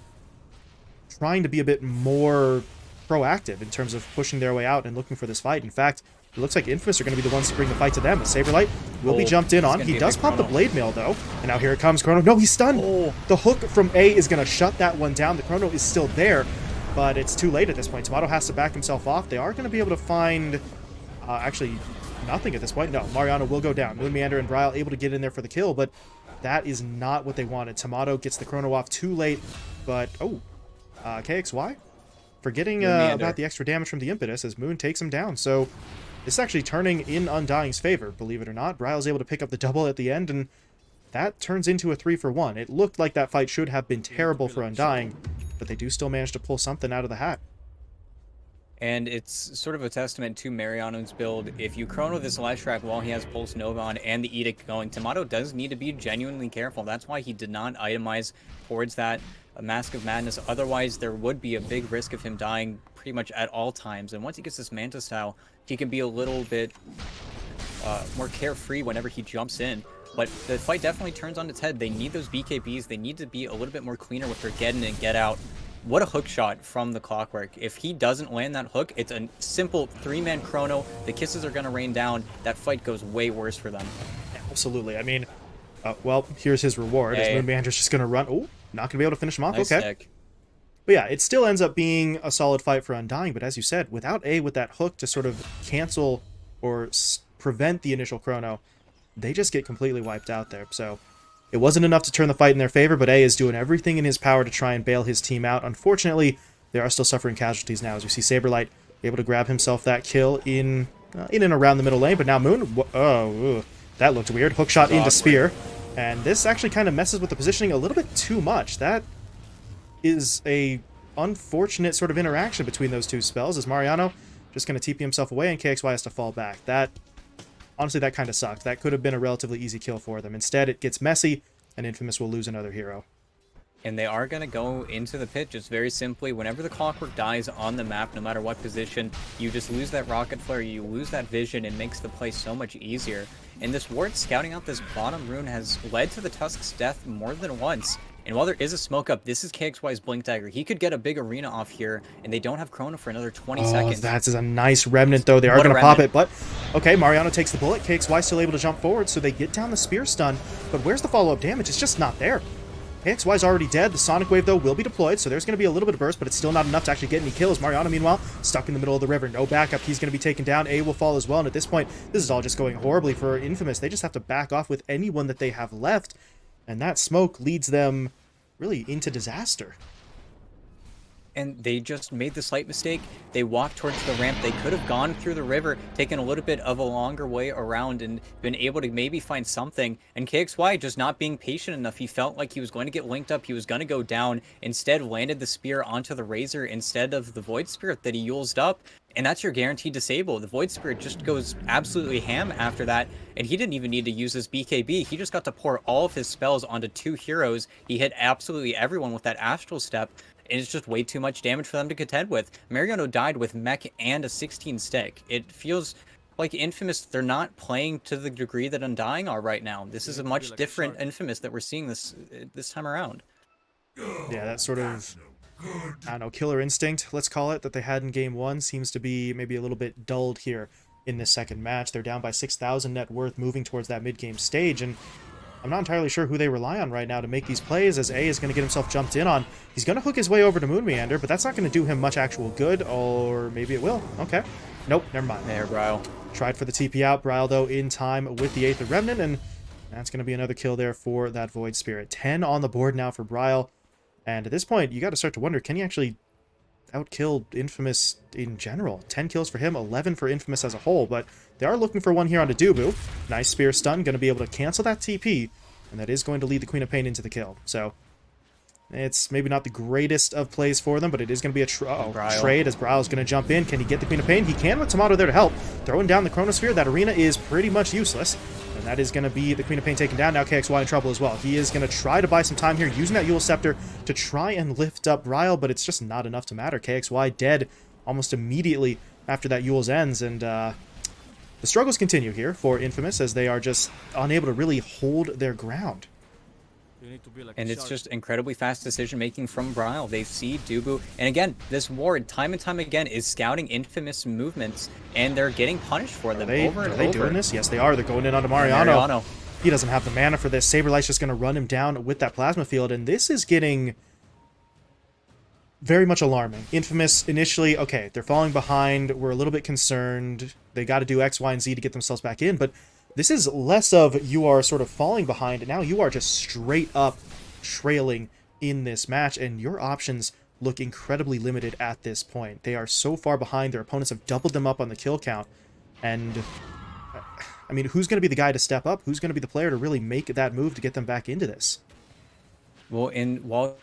trying to be a bit more proactive in terms of pushing their way out and looking for this fight. In fact, it looks like Infamous are going to be the ones to bring the fight to them. Saberlight will be jumped in on. He does pop the Blade Mail, though. And now here it comes. Chrono. No, he's stunned. The hook from A is going to shut that one down. The Chrono is still there, but it's too late at this point. Tomato has to back himself off. They are going to be able to find... actually, nothing at this point. No, Mariano will go down. Moon Meander and Bryle able to get in there for the kill, but that is not what they wanted. Tomato gets the Chrono off too late, but... KXY? Forgetting about the extra damage from the Impetus as Moon takes him down. So it's actually turning in Undying's favor, believe it or not. Bryle's able to pick up the double at the end, and that turns into a 3-for-1. It looked like that fight should have been terrible for Undying, but they do still manage to pull something out of the hat. And it's sort of a testament to Mariano's build. If you chrono this last track while he has Pulse Nova on and the Edict going, Tomato does need to be genuinely careful. That's why he did not itemize towards that Mask of Madness. Otherwise, there would be a big risk of him dying pretty much at all times. And once he gets this Manta style, he can be a little bit more carefree whenever he jumps in. But the fight definitely turns on its head. They need those BKBs. They need to be a little bit more cleaner with their get in and get out. What a hook shot from the Clockwork. If he doesn't land that hook, it's a simple 3-man chrono. The kisses are going to rain down. That fight goes way worse for them. Absolutely. I mean, well, here's his reward. As Moon Meander's just going to run. Oh, not going to be able to finish him off. Nice okay. Deck. But yeah, it still ends up being a solid fight for Undying. But as you said, without with that hook to sort of cancel or prevent the initial chrono, they just get completely wiped out there. So it wasn't enough to turn the fight in their favor, but A is doing everything in his power to try and bail his team out. Unfortunately, they are still suffering casualties now, as we see Saberlight able to grab himself that kill in and around the middle lane. But now Moon, that looked weird. Hook shot into Spear. And this actually kind of messes with the positioning a little bit too much. That is a unfortunate sort of interaction between those two spells, as Mariano just going to TP himself away and KXY has to fall back. Honestly, that kind of sucked. That could have been a relatively easy kill for them. Instead, it gets messy, and Infamous will lose another hero. And they are going to go into the pit just very simply. Whenever the Clockwork dies on the map, no matter what position, you just lose that Rocket Flare, you lose that vision, and makes the play so much easier. And this ward scouting out this bottom rune has led to the Tusk's death more than once. And while there is a smoke up, this is KXY's Blink Dagger. He could get a big arena off here, and they don't have Chrono for another 20 seconds. That's a nice remnant, though. They are going to pop it, but... Okay, Mariano takes the bullet. KXY still able to jump forward, so they get down the Spear stun. But where's the follow-up damage? It's just not there. KXY's already dead. The Sonic Wave, though, will be deployed, so there's going to be a little bit of burst, but it's still not enough to actually get any kills. Mariano, meanwhile, stuck in the middle of the river. No backup. He's going to be taken down. A will fall as well, and at this point, this is all just going horribly for Infamous. They just have to back off with anyone that they have left, and that smoke leads them really into disaster. and they just made the slight mistake. They walked towards the ramp. They could have gone through the river, taken a little bit of a longer way around, and been able to maybe find something. And KXY just not being patient enough. He felt like he was going to get linked up. He was going to go down. Instead, landed the spear onto the Razor instead of the Void Spirit that he used up. And that's your guaranteed disable. The Void Spirit just goes absolutely ham after that, and he didn't even need to use his BKB. He just got to pour all of his spells onto 2 heroes. He hit absolutely everyone with that Astral Step, and it's just way too much damage for them to contend with. Mariano died with mech and a 16 stick. It feels like Infamous, they're not playing to the degree that Undying are right now. This is a much different Infamous that we're seeing this time around. Yeah, that sort of, I don't know, killer instinct, let's call it, that they had in Game 1 seems to be maybe a little bit dulled here in this second match. They're down by 6,000 net worth, moving towards that mid-game stage, and I'm not entirely sure who they rely on right now to make these plays, as A is going to get himself jumped in on. He's going to hook his way over to Moon Meander, but that's not going to do him much actual good, or maybe it will. Okay. Nope, never mind. There, Bryle. Tried for the TP out. Bryle, though, in time with the Aether Remnant, and that's going to be another kill there for that Void Spirit. 10 on the board now for Bryle, and at this point, you got to start to wonder, can he actually outkill Infamous in general? 10 kills for him, 11 for Infamous as a whole, but they are looking for one here on Dubu. Nice spear stun, going to be able to cancel that TP, and that is going to lead the Queen of Pain into the kill. So it's maybe not the greatest of plays for them, but it is going to be a trade as Bryle's going to jump in. Can he get the Queen of Pain? He can with Tomato there to help. Throwing down the Chronosphere. That arena is pretty much useless. And that is going to be the Queen of Pain taken down. Now KXY in trouble as well. He is going to try to buy some time here, using that Yule Scepter to try and lift up Bryle, but it's just not enough to matter. KXY dead almost immediately after that Yule's ends, and the struggles continue here for Infamous as they are just unable to really hold their ground. And it's just incredibly fast decision-making from Bryle. They see Dubu. And again, this ward, time and time again, is scouting Infamous movements, and they're getting punished for them over and over. Are they doing this? Yes, they are. They're going in onto Mariano. He doesn't have the mana for this. Saberlight's just going to run him down with that Plasma Field, and this is getting very much alarming. Infamous initially, okay, they're falling behind. We're a little bit concerned. They got to do X, Y, and Z to get themselves back in, but this is less of you are sort of falling behind, and now you are just straight up trailing in this match, and your options look incredibly limited at this point. They are so far behind. Their opponents have doubled them up on the kill count, and I mean, who's going to be the guy to step up? Who's going to be the player to really make that move to get them back into this? Well, while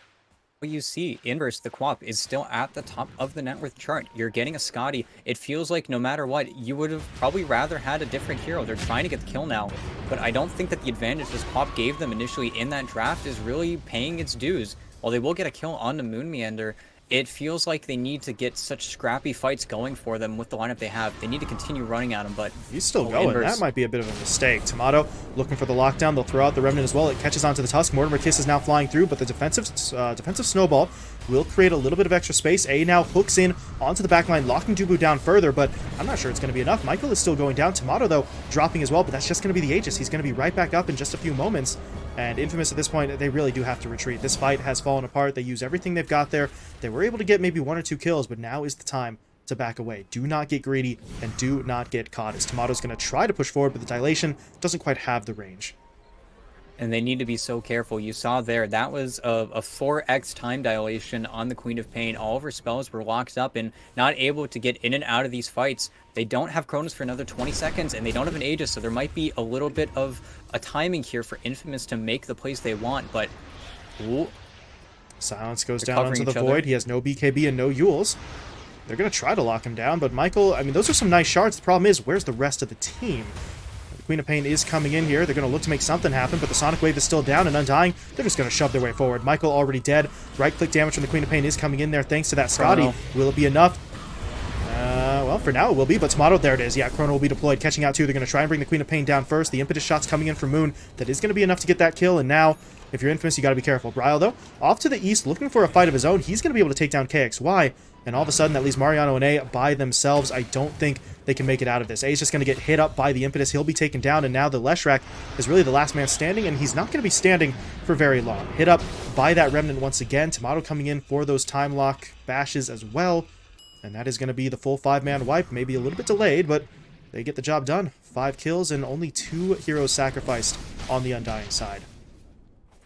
you see Inverse, the co-op is still at the top of the net worth chart. You're getting a Scotty. It feels like no matter what, you would have probably rather had a different hero. They're trying to get the kill now, but I don't think that the advantage this co-op gave them initially in that draft is really paying its dues. While they will get a kill on the Moon Meander, it feels like they need to get such scrappy fights going for them with the lineup they have. They need to continue running at them, but he's still going. Inverse. That might be a bit of a mistake. Tomato looking for the lockdown. They'll throw out the Remnant as well. It catches onto the Tusk. Mortimer Kiss is now flying through, but the defensive snowball will create a little bit of extra space. A now hooks in onto the backline, locking Dubu down further, but I'm not sure it's going to be enough. Michael is still going down. Tomato, though, dropping as well, but that's just going to be the Aegis. He's going to be right back up in just a few moments. And Infamous at this point, they really do have to retreat. This fight has fallen apart. They use everything they've got there. They were able to get maybe 1 or 2 kills, but now is the time to back away. Do not get greedy and do not get caught, as Tomato's going to try to push forward, but the dilation doesn't quite have the range. And they need to be so careful. You saw there, that was a 4x time dilation on the Queen of Pain. All of her spells were locked up and not able to get in and out of these fights. They don't have Cronus for another 20 seconds, and they don't have an Aegis, so there might be a little bit of a timing here for Infamous to make the plays they want, but... Ooh. Silence goes down onto the Void. He has no BKB and no Yules. They're going to try to lock him down, but Michael, I mean, those are some nice shards. The problem is, where's the rest of the team? Queen of Pain is coming in here. They're going to look to make something happen, but the Sonic Wave is still down, and Undying, they're just going to shove their way forward. Michael already dead. Right-click damage from the Queen of Pain is coming in there thanks to that Scotty. Will it be enough? Well, for now it will be, but Tomato, there it is. Yeah, Chrono will be deployed, catching out too. They're going to try and bring the Queen of Pain down first. The Impetus shot's coming in from Moon. That is going to be enough to get that kill, and now, if you're Infamous, you got to be careful. Bryle, though, off to the east, looking for a fight of his own. He's going to be able to take down KXY, and all of a sudden, that leaves Mariano and A by themselves. I don't think they can make it out of this. A is just going to get hit up by the Impetus. He'll be taken down, and now the Leshrac is really the last man standing, and he's not going to be standing for very long. Hit up by that Remnant once again. Tomato coming in for those time lock bashes as well, and that is going to be the full 5-man wipe. Maybe a little bit delayed, but they get the job done. 5 kills and only 2 heroes sacrificed on the Undying side.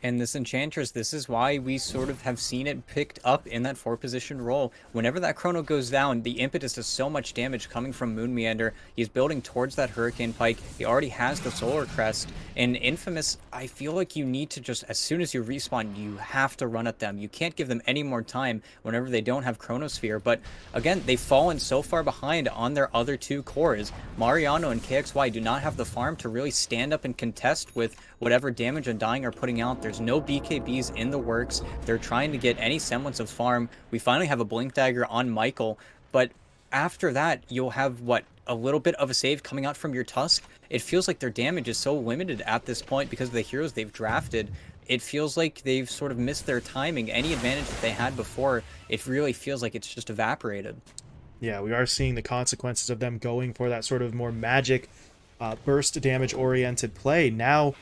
And this Enchantress, this is why we sort of have seen it picked up in that 4-position role. Whenever that Chrono goes down, the impetus is so much damage coming from Moon Meander. He's building towards that Hurricane Pike. He already has the Solar Crest. And Infamous, I feel like you need to just, as soon as you respawn, you have to run at them. You can't give them any more time whenever they don't have Chronosphere. But again, they've fallen so far behind on their other two cores. Mariano and KXY do not have the farm to really stand up and contest with whatever damage Undying are putting out. There's no BKBs in the works. They're trying to get any semblance of farm. We finally have a Blink Dagger on Michael, but after that, you'll have, what, a little bit of a save coming out from your Tusk? It feels like their damage is so limited at this point because of the heroes they've drafted. It feels like they've sort of missed their timing. Any advantage that they had before, it really feels like it's just evaporated. Yeah, we are seeing the consequences of them going for that sort of more magic burst damage oriented play. Now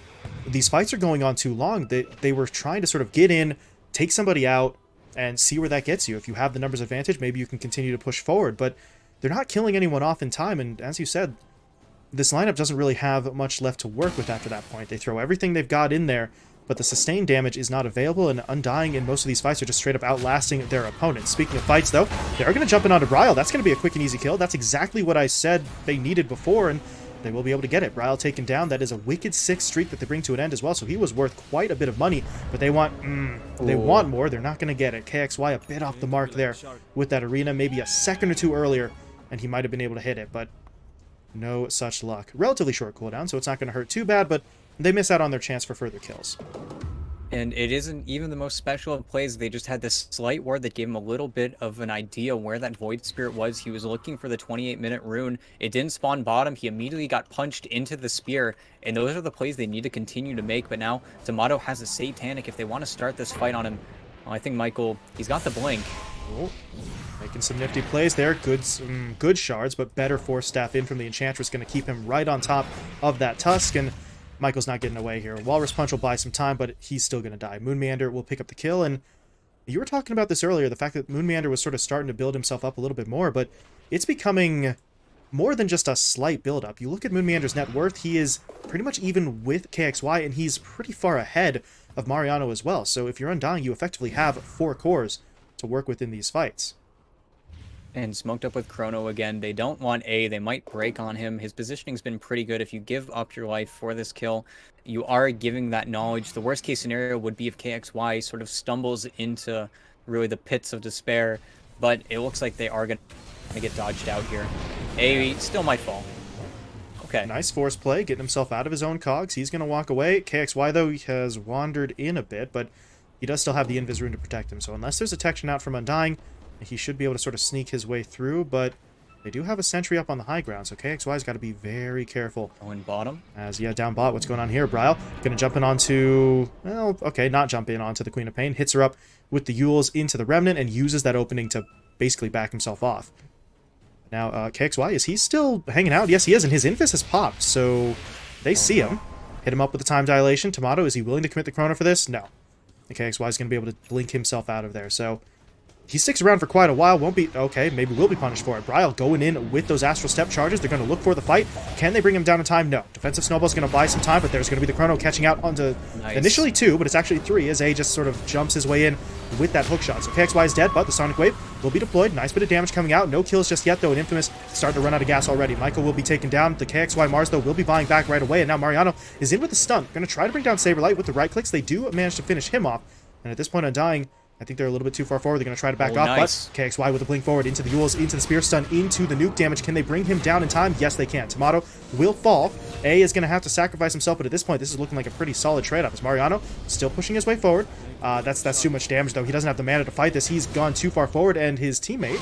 these fights are going on too long. They were trying to sort of get in, take somebody out, and see where that gets you. If you have the numbers advantage, maybe you can continue to push forward, but they're not killing anyone off in time, and as you said, this lineup doesn't really have much left to work with after that point. They throw everything they've got in there, but the sustained damage is not available, and Undying in most of these fights are just straight up outlasting their opponents. Speaking of fights, though, they are going to jump in onto Bryle. That's going to be a quick and easy kill. That's exactly what I said they needed before, and they will be able to get it. Bryle taken down. That is a wicked 6 streak that they bring to an end as well, so he was worth quite a bit of money, but they want more. They're not going to get it. KXY a bit off the mark there with that arena, maybe a second or two earlier, and he might have been able to hit it, but no such luck. Relatively short cooldown, so it's not going to hurt too bad, but they miss out on their chance for further kills. And it isn't even the most special of plays. They just had this slight ward that gave him a little bit of an idea where that Void Spirit was. He was looking for the 28-minute rune. It didn't spawn bottom. He immediately got punched into the spear. And those are the plays they need to continue to make. But now Tomato has a Satanic if they want to start this fight on him. Well, I think Michael, he's got the blink. Oh, making some nifty plays there. Good shards, but better Force Staff in from the Enchantress. Going to keep him right on top of that Tusk, and Michael's not getting away here. Walrus Punch will buy some time, but he's still going to die. Moon Meander will pick up the kill, and you were talking about this earlier, the fact that Moon Meander was sort of starting to build himself up a little bit more, but it's becoming more than just a slight build-up. You look at Moon Meander's net worth, he is pretty much even with KXY, and he's pretty far ahead of Mariano as well. So if you're Undying, you effectively have 4 cores to work with in these fights. And smoked up with Chrono again. They don't want A. They might break on him. His positioning's been pretty good. If you give up your life for this kill, you are giving that knowledge. The worst case scenario would be if KXY sort of stumbles into really the pits of despair. But it looks like they are going to get dodged out here. A still might fall. Okay. Nice force play, getting himself out of his own cogs. He's going to walk away. KXY, though, he has wandered in a bit, but he does still have the Invis rune to protect him. So unless there's a Tection out from Undying, he should be able to sort of sneak his way through, but they do have a sentry up on the high ground, so KXY's got to be very careful. Going bottom. As, yeah, down bot, what's going on here? Bryle going to jump in onto, well, okay, not jump in onto the Queen of Pain. Hits her up with the Yules into the Remnant and uses that opening to basically back himself off. Now, KXY, is he still hanging out? Yes, he is, and his Infus has popped, so they see him. Hit him up with the time dilation. Tomato, is he willing to commit the Chrono for this? No. The KXY is going to be able to blink himself out of there, so he sticks around for quite a while, won't be, okay, maybe will be punished for it. Bryle going in with those Astral Step charges. They're going to look for the fight. Can they bring him down in time? No. Defensive Snowball's going to buy some time, but there's going to be the Chrono catching out onto initially 2, but it's actually 3 as A just sort of jumps his way in with that hook shot. So KXY is dead, but the Sonic Wave will be deployed. Nice bit of damage coming out. No kills just yet, though, and Infamous starting to run out of gas already. Michael will be taken down. The KXY Mars, though, will be buying back right away, and now Mariano is in with the stun. Going to try to bring down Saberlight with the right clicks. They do manage to finish him off, and at this point, Undying, I think they're a little bit too far forward. They're going to try to back off, nice. but KXY with a blink forward into the Yules, into the Spear Stun, into the nuke damage. Can they bring him down in time? Yes, they can. Tomato will fall. A is going to have to sacrifice himself, but at this point, this is looking like a pretty solid trade-off. As Mariano still pushing his way forward. That's too much damage, though. He doesn't have the mana to fight this. He's gone too far forward, and his teammate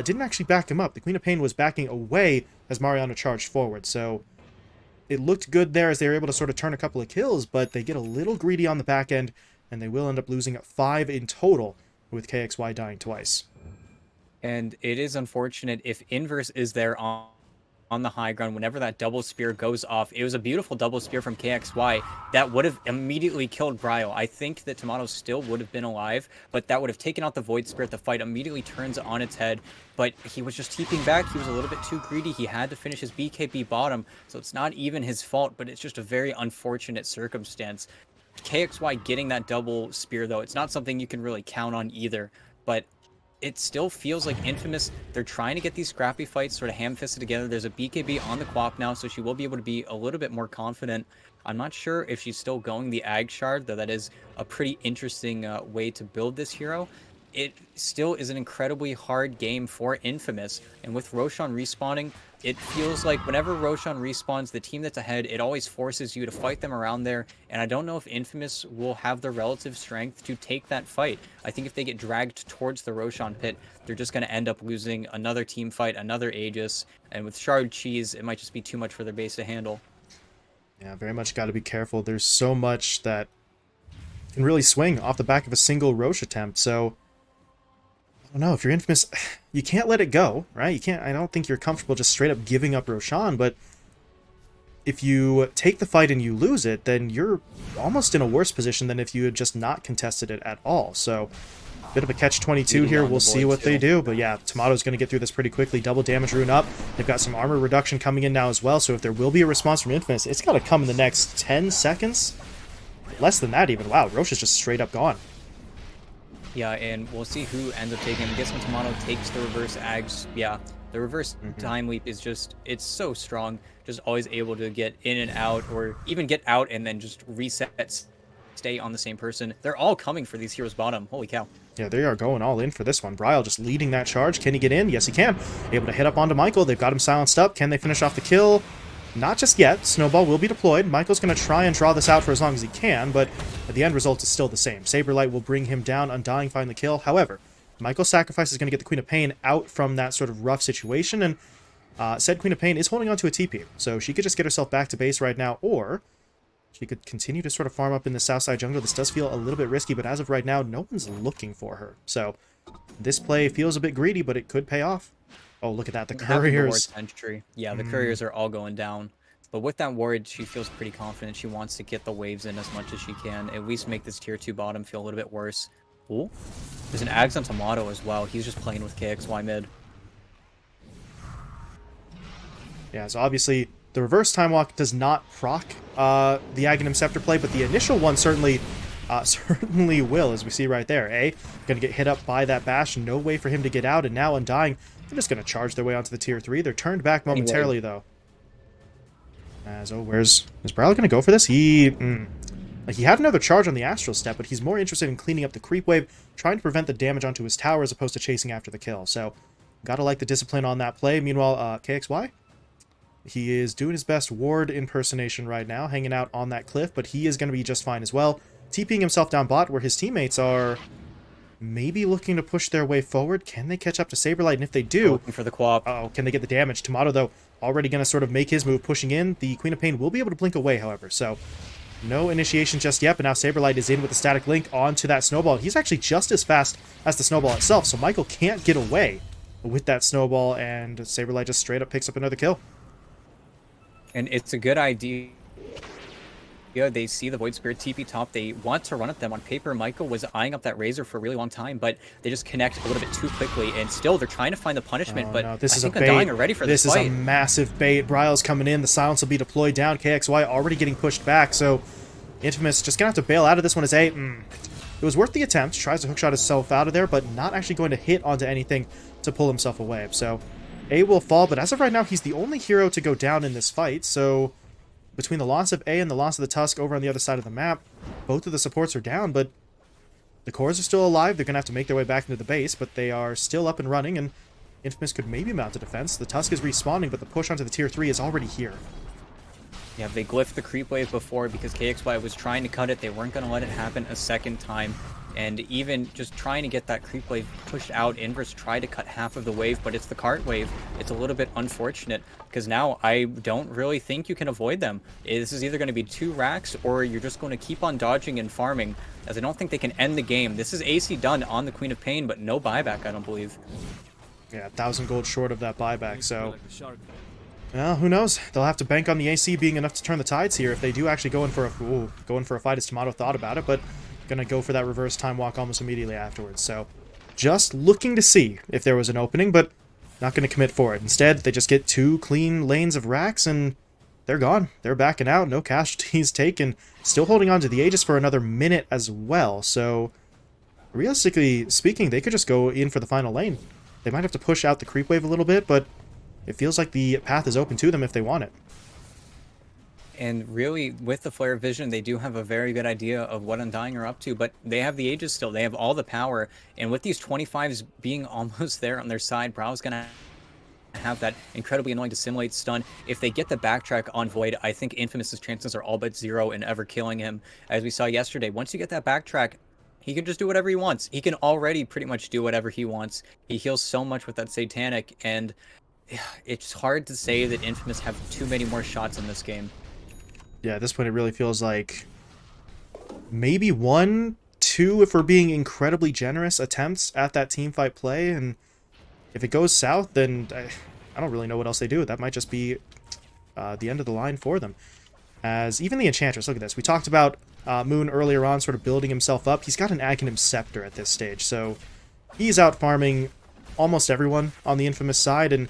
didn't actually back him up. The Queen of Pain was backing away as Mariano charged forward, so it looked good there as they were able to sort of turn a couple of kills, but they get a little greedy on the back end, and they will end up losing 5 in total, with KXY dying twice. And it is unfortunate if Inverse is there on the high ground whenever that double spear goes off. It was a beautiful double spear from KXY that would have immediately killed Bryle. I think that Tomato still would have been alive, but that would have taken out the Void Spirit. The fight immediately turns on its head, but he was just keeping back. He was a little bit too greedy. He had to finish his BKB bottom, so it's not even his fault, but it's just a very unfortunate circumstance. KXY getting that double spear, though, it's not something you can really count on either. But it still feels like Infamous, they're trying to get these scrappy fights sort of ham-fisted together. There's a BKB on the Quap now, so she will be able to be a little bit more confident. I'm not sure if she's still going the Ag Shard, though that is a pretty interesting way to build this hero. It still is an incredibly hard game for Infamous, and with Roshan respawning, it feels like whenever Roshan respawns, the team that's ahead, it always forces you to fight them around there, and I don't know if Infamous will have the relative strength to take that fight. I think if they get dragged towards the Roshan pit, they're just going to end up losing another team fight, another Aegis, and with Shard Cheese, it might just be too much for their base to handle. Yeah, very much got to be careful. There's so much that can really swing off the back of a single Roche attempt, so I don't know, if you're Infamous, you can't let it go, right? You can't, I don't think you're comfortable just straight up giving up Roshan, but if you take the fight and you lose it, then you're almost in a worse position than if you had just not contested it at all. So, bit of a catch-22 here. We'll see what they do. But yeah, Tomato's going to get through this pretty quickly. Double damage rune up. They've got some armor reduction coming in now as well. So if there will be a response from Infamous, it's got to come in the next 10 seconds. Less than that even. Wow, Roche is just straight up gone. Yeah, and we'll see who ends up taking him. I guess when Tomato takes the reverse Ags, yeah, the reverse time leap is just, it's so strong. Just always able to get in and out, or even get out and then just reset, stay on the same person. They're all coming for these heroes bottom. Holy cow. Yeah, they are going all in for this one. Bryle just leading that charge. Can he get in? Yes, he can. Able to hit up onto Michael. They've got him silenced up. Can they finish off the kill? Not just yet. Snowball will be deployed. Michael's going to try and draw this out for as long as he can, but the end result is still the same. Saberlight will bring him down. Undying find the kill. However, Michael's sacrifice is going to get the Queen of Pain out from that sort of rough situation, and said Queen of Pain is holding on to a TP, so she could just get herself back to base right now, or she could continue to sort of farm up in the south side jungle. This does feel a little bit risky, but as of right now, no one's looking for her. So this play feels a bit greedy, but it could pay off. Oh, look at that. The couriers. Yeah, the couriers are all going down. But with that ward, she feels pretty confident. She wants to get the waves in as much as she can. At least make this tier 2 bottom feel a little bit worse. Ooh. There's an Ags on Tomato as well. He's just playing with KXY mid. Yeah, so obviously the reverse time walk does not proc the Aghanim Scepter play, but the initial one certainly will, as we see right there. Gonna get hit up by that bash. No way for him to get out, and now Undying, they're just gonna charge their way onto the tier 3. They're turned back momentarily, though. As, oh, is Bryle gonna go for this? He had another charge on the Astral Step, but he's more interested in cleaning up the creep wave, trying to prevent the damage onto his tower as opposed to chasing after the kill. So, gotta like the discipline on that play. Meanwhile, KXY, he is doing his best ward impersonation right now, hanging out on that cliff, but he is going to be just fine as well. TPing himself down bot, where his teammates are maybe looking to push their way forward. Can they catch up to Saberlight? And if they do... Looking for the Quap. Oh, can they get the damage? Tomato, though, already going to sort of make his move, pushing in. The Queen of Pain will be able to blink away, however, so no initiation just yet, but now Saberlight is in with the static link onto that snowball. He's actually just as fast as the snowball itself, so Michael can't get away with that snowball, and Saberlight just straight up picks up another kill. And it's a good idea. They see the Void Spirit TP top. They want to run at them. On paper, Michael was eyeing up that Razor for a really long time, but they just connect a little bit too quickly. And still, they're trying to find the punishment, but no, this I is think a bait. Undying are ready for this fight. This is a massive bait. Bryle's coming in. The silence will be deployed down. KXY already getting pushed back, so Infamous just going to have to bail out of this one as it was worth the attempt. Tries to hookshot himself out of there, but not actually going to hit onto anything to pull himself away. So A will fall, but as of right now, he's the only hero to go down in this fight, so between the loss of A and the loss of the Tusk over on the other side of the map, both of the supports are down, but the cores are still alive. They're going to have to make their way back into the base, but they are still up and running, and Infamous could maybe mount a defense. The Tusk is respawning, but the push onto the tier 3 is already here. Yeah, they glyphed the creep wave before because KXY was trying to cut it. They weren't going to let it happen a second time. And even just trying to get that creep wave pushed out, Inverse tried to cut half of the wave, but it's the cart wave. It's a little bit unfortunate because now I don't really think you can avoid them. This is either going to be 2 racks or you're just going to keep on dodging and farming, as I don't think they can end the game. This is AC done on the Queen of Pain, but no buyback, I don't believe. Yeah, 1,000 gold short of that buyback, so well, who knows? They'll have to bank on the AC being enough to turn the tides here if they do actually go in for a fight, as Tomato thought about it, but gonna go for that reverse time walk almost immediately afterwards. So just looking to see if there was an opening, but not gonna commit for it. Instead, they just get 2 clean lanes of racks, and they're gone. They're backing out. No casualties taken. Still holding on to the Aegis for another minute as well. So, realistically speaking, they could just go in for the final lane. They might have to push out the creep wave a little bit, but it feels like the path is open to them if they want it. And really, with the Flare Vision, they do have a very good idea of what Undying are up to, but they have the Aegis still. They have all the power, and with these 25s being almost there on their side, Brow's going to have that incredibly annoying dissimulate stun. If they get the backtrack on Void, I think Infamous's chances are all but zero in ever killing him. As we saw yesterday, once you get that backtrack, he can just do whatever he wants. He can already pretty much do whatever he wants. He heals so much with that Satanic, and it's hard to say that Infamous have too many more shots in this game. Yeah, at this point it really feels like maybe 1, 2, if we're being incredibly generous, attempts at that teamfight play, and if it goes south, then I don't really know what else they do. That might just be the end of the line for them. As even the Enchantress, look at this. We talked about Moon earlier on, sort of building himself up. He's got an Aghanim Scepter at this stage, so he's out farming almost everyone on the Infamous side, and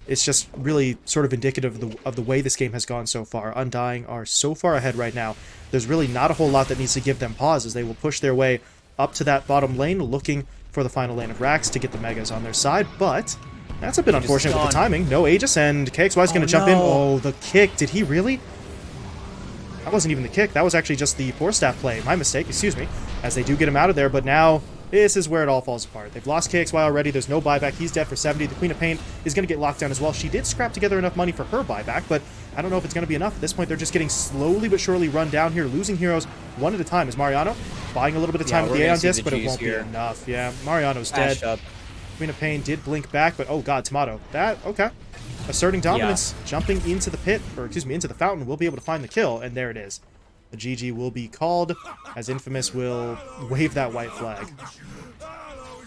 it's just really sort of indicative of the way this game has gone so far. Undying are so far ahead right now. There's really not a whole lot that needs to give them pause, as they will push their way up to that bottom lane, looking for the final lane of Rax to get the Megas on their side, but that's a bit unfortunate with the timing. No Aegis, and KXY is going to jump in. Oh, the kick. Did he really? That wasn't even the kick. That was actually just the Force Staff play. My mistake, excuse me, as they do get him out of there, but now this is where it all falls apart. They've lost KXY already. There's no buyback. He's dead for 70. The Queen of Pain is going to get locked down as well. She did scrap together enough money for her buyback, but I don't know if it's going to be enough. At this point, they're just getting slowly but surely run down here, losing heroes one at a time. Is Mariano buying a little bit of time with the Aeon Disc, but it won't be enough. Yeah, Mariano's dead. Queen of Pain did blink back, but oh god, Tomato. That, okay. Asserting dominance, jumping into the pit, or excuse me, into the fountain, will be able to find the kill, and there it is. The GG will be called, as Infamous will wave that white flag.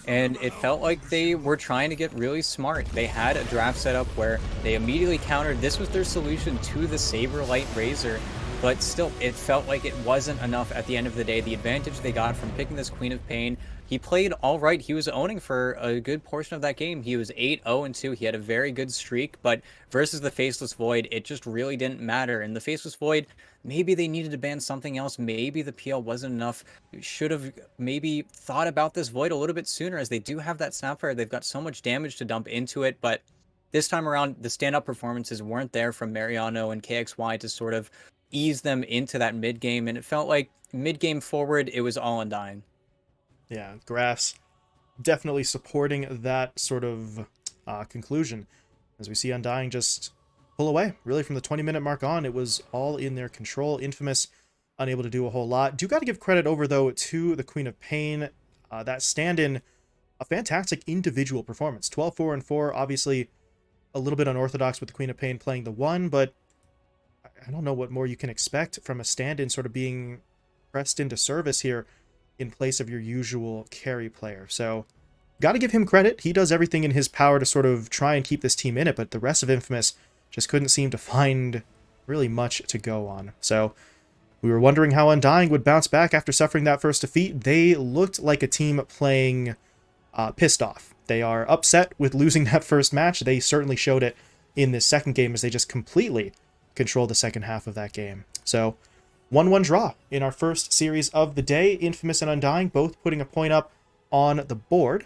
And it felt like they were trying to get really smart. They had a draft set up where they immediately countered. This was their solution to the Saberlight Razor, but still, it felt like it wasn't enough at the end of the day. The advantage they got from picking this Queen of Pain, he played all right. He was owning for a good portion of that game. He was 8-0-2. He had a very good streak, but versus the Faceless Void, it just really didn't matter. And the Faceless Void, maybe they needed to ban something else. Maybe the PL wasn't enough. Should have maybe thought about this Void a little bit sooner, as they do have that Snapfire. They've got so much damage to dump into it, but this time around, the stand-up performances weren't there from Mariano and KXY to sort of ease them into that mid-game, and it felt like mid-game forward, it was all Undying. Yeah, graphs definitely supporting that sort of conclusion, as we see Undying just pull away. Really, from the 20-minute mark on, it was all in their control. Infamous unable to do a whole lot. Do got to give credit over, though, to the Queen of Pain. That stand-in, a fantastic individual performance. 12-4-4, obviously a little bit unorthodox with the Queen of Pain playing the 1, but I don't know what more you can expect from a stand-in sort of being pressed into service here in place of your usual carry player. So, got to give him credit. He does everything in his power to sort of try and keep this team in it, but the rest of Infamous just couldn't seem to find really much to go on. So, we were wondering how Undying would bounce back after suffering that first defeat. They looked like a team playing pissed off. They are upset with losing that first match. They certainly showed it in this second game, as they just completely controlled the second half of that game. So, 1-1 draw in our first series of the day. Infamous and Undying both putting a point up on the board.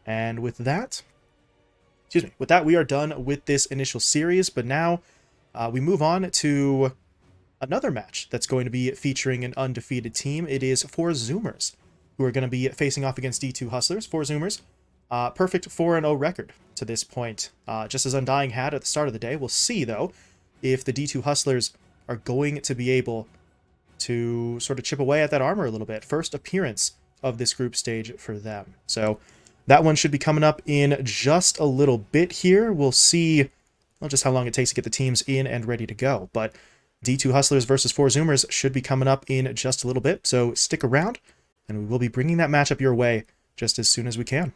And with that, we are done with this initial series. But now we move on to another match that's going to be featuring an undefeated team. It is 4 Zoomers, who are going to be facing off against D2 Hustlers. 4 Zoomers, perfect 4-0 record to this point, just as Undying had at the start of the day. We'll see, though, if the D2 Hustlers are going to be able to sort of chip away at that armor a little bit. First appearance of this group stage for them. So that one should be coming up in just a little bit here. We'll see just how long it takes to get the teams in and ready to go. But D2 Hustlers versus 4 Zoomers should be coming up in just a little bit. So stick around, and we will be bringing that matchup your way just as soon as we can.